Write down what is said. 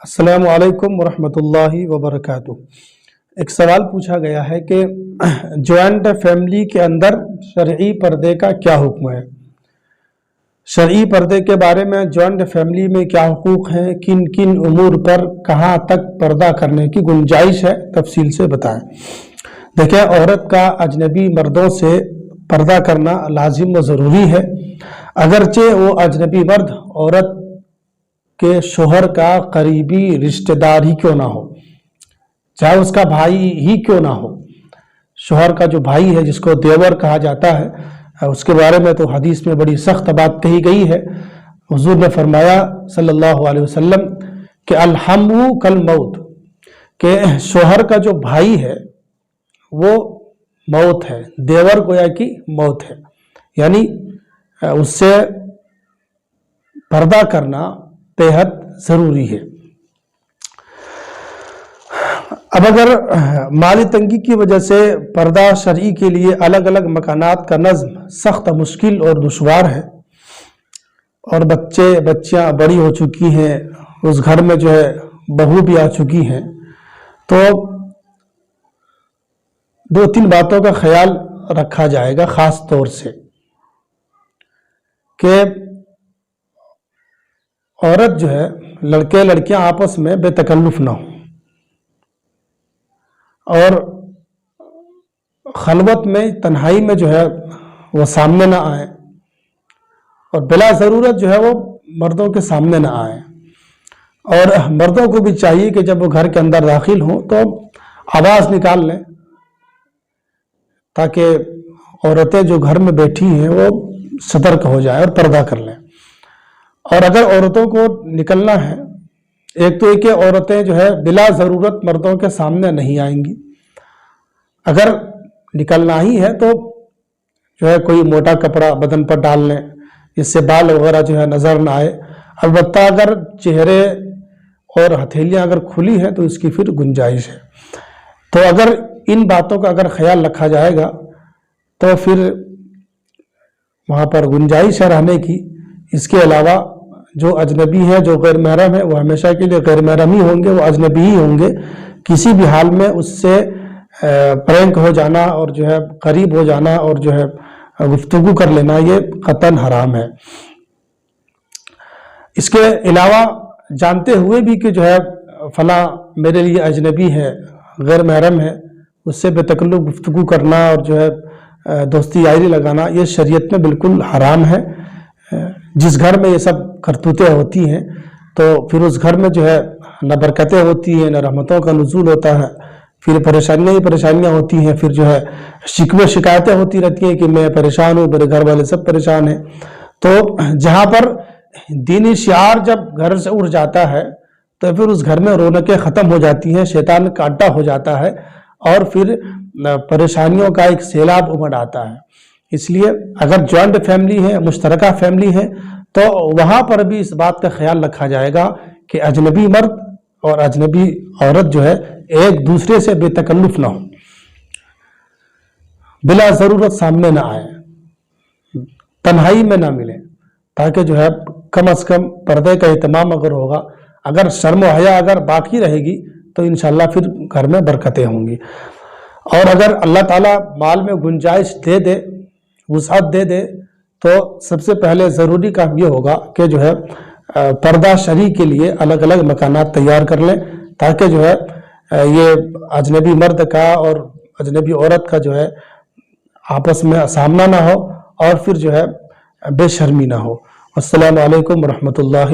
السلام علیکم ورحمۃ اللہ وبرکاتہ۔ ایک سوال پوچھا گیا ہے کہ جوائنٹ فیملی کے اندر شرعی پردے کا کیا حکم ہے؟ شرعی پردے کے بارے میں جوائنٹ فیملی میں کیا حقوق ہیں، کن کن امور پر کہاں تک پردہ کرنے کی گنجائش ہے، تفصیل سے بتائیں۔ دیکھیں، عورت کا اجنبی مردوں سے پردہ کرنا لازم و ضروری ہے، اگرچہ وہ اجنبی مرد عورت کہ شوہر کا قریبی رشتہ دار ہی کیوں نہ ہو، چاہے اس کا بھائی ہی کیوں نہ ہو۔ شوہر کا جو بھائی ہے، جس کو دیور کہا جاتا ہے، اس کے بارے میں تو حدیث میں بڑی سخت بات کہی گئی ہے۔ حضور نے فرمایا صلی اللہ علیہ وسلم کہ الحم کالموت، کہ شوہر کا جو بھائی ہے وہ موت ہے، دیور گویا کی موت ہے، یعنی اس سے پردہ کرنا بےحد ضروری ہے۔ اب اگر مالی تنگی کی وجہ سے پردہ شرعی کے لیے الگ الگ مکانات کا نظم سخت مشکل اور دشوار ہے، اور بچیاں بڑی ہو چکی ہیں، اس گھر میں جو ہے بہو بھی آ چکی ہیں، تو دو تین باتوں کا خیال رکھا جائے گا خاص طور سے، کہ عورت جو ہے، لڑکے لڑکیاں آپس میں بے تکلف نہ ہوں، اور خلوت میں تنہائی میں جو ہے وہ سامنے نہ آئیں، اور بلا ضرورت جو ہے وہ مردوں کے سامنے نہ آئیں۔ اور مردوں کو بھی چاہیے کہ جب وہ گھر کے اندر داخل ہوں تو آواز نکال لیں، تاکہ عورتیں جو گھر میں بیٹھی ہیں وہ سترک ہو جائیں اور پردہ کر لیں۔ اور اگر عورتوں کو نکلنا ہے، ایک تو ایک کہ عورتیں جو ہے بلا ضرورت مردوں کے سامنے نہیں آئیں گی، اگر نکلنا ہی ہے تو جو ہے کوئی موٹا کپڑا بدن پر ڈال لیں، جس سے بال وغیرہ جو ہے نظر نہ آئے۔ البتہ اگر چہرے اور ہتھیلیاں اگر کھلی ہیں تو اس کی پھر گنجائش ہے۔ تو اگر ان باتوں کا اگر خیال رکھا جائے گا تو پھر وہاں پر گنجائش ہے رہنے کی۔ اس کے علاوہ جو اجنبی ہے، جو غیر محرم ہے، وہ ہمیشہ کے لیے غیر محرم ہی ہوں گے، وہ اجنبی ہی ہوں گے، کسی بھی حال میں اس سے پرینک ہو جانا اور جو ہے قریب ہو جانا اور جو ہے گفتگو کر لینا، یہ قطعاً حرام ہے۔ اس کے علاوہ جانتے ہوئے بھی کہ جو ہے فلاں میرے لیے اجنبی ہے، غیر محرم ہے، اس سے بے تکلف گفتگو کرنا اور جو ہے دوستی یاری لگانا، یہ شریعت میں بالکل حرام ہے۔ جس گھر میں یہ سب کرتوتیں ہوتی ہیں تو پھر اس گھر میں جو ہے نہ برکتیں ہوتی ہیں، نہ رحمتوں کا نزول ہوتا ہے، پھر پریشانیاں ہی پریشانیاں ہوتی ہیں، پھر جو ہے شکوے شکایتیں ہوتی رہتی ہیں کہ میں پریشان ہوں، میرے گھر والے سب پریشان ہیں۔ تو جہاں پر دینی شعار جب گھر سے اٹھ جاتا ہے تو پھر اس گھر میں رونقیں ختم ہو جاتی ہیں، شیطان کا اڈا ہو جاتا ہے، اور پھر پریشانیوں کا ایک سیلاب امڑ آتا ہے۔ اس لیے اگر جوائنٹ فیملی ہے، مشترکہ فیملی ہے، تو وہاں پر بھی اس بات کا خیال رکھا جائے گا کہ اجنبی مرد اور اجنبی عورت جو ہے ایک دوسرے سے بے تکلف نہ ہو، بلا ضرورت سامنے نہ آئے، تنہائی میں نہ ملے، تاکہ جو ہے کم از کم پردے کا اہتمام اگر ہوگا، اگر شرم و حیا اگر باقی رہے گی تو انشاءاللہ پھر گھر میں برکتیں ہوں گی۔ اور اگر اللہ تعالیٰ مال میں گنجائش دے دے، وسعت دے دے، تو سب سے پہلے ضروری کام یہ ہوگا کہ جو ہے پردہ شرعی کے لیے الگ الگ مکانات تیار کر لیں، تاکہ جو ہے یہ اجنبی مرد کا اور اجنبی عورت کا جو ہے آپس میں سامنا نہ ہو، اور پھر جو ہے بے شرمی نہ ہو۔ السلام علیکم ورحمۃ اللہ۔